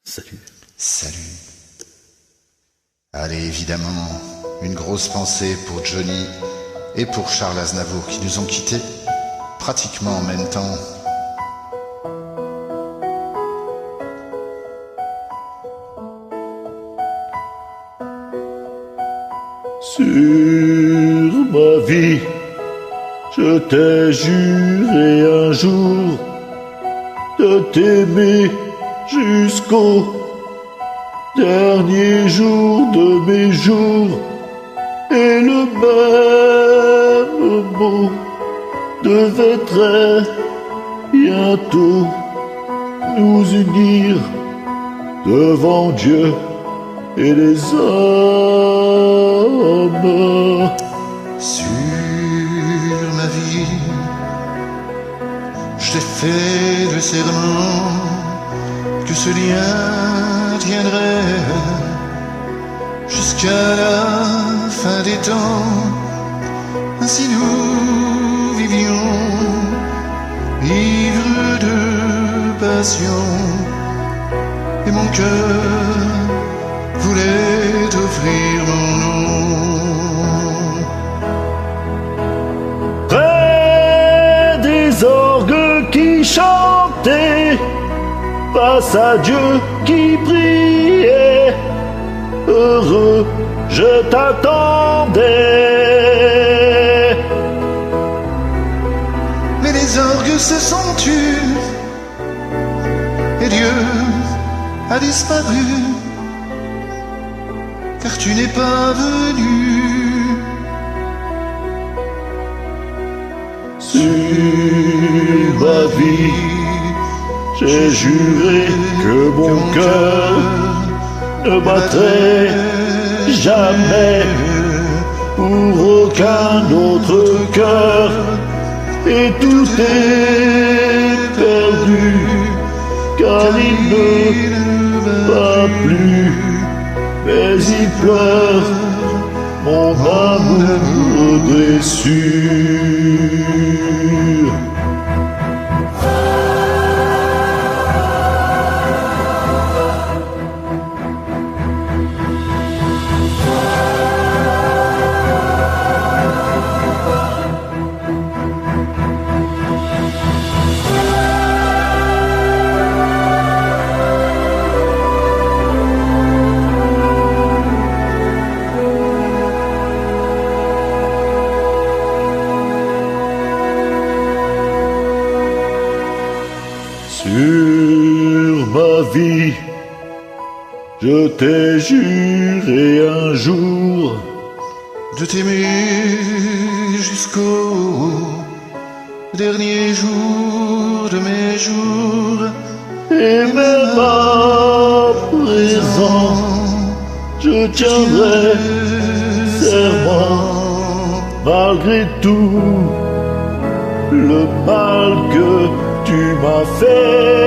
Salut. Salut. Allez, évidemment, une grosse pensée pour Johnny et pour Charles Aznavour qui nous ont quittés pratiquement en même temps. Sur ma vie, je t'ai juré un jour de t'aimer jusqu'au dernier jour de mes jours. Et le même mot devait très bientôt nous unir devant Dieu et les hommes. Sur ma vie, je t'ai fait le serment que ce lien tiendrait jusqu'à la fin des temps. Ainsi nous vivions, ivres de passion, et mon cœur voulait t'offrir mon nom. Près des orgues qui chantaient, face à Dieu qui priait, heureux je t'attendais. Mais les orgues se sont tus et Dieu a disparu, car tu n'es pas venu. Sur ma vie, j'ai juré que mon cœur ne battrait jamais pour aucun autre cœur, et tout est perdu, car il ne bat plus, mais il pleure mon amour déçu. Sur ma vie, je t'ai juré un jour De t'aimer jusqu'au dernier jour de mes jours. et même à présent, je tiendrai serment malgré tout le mal que tu m'as fait.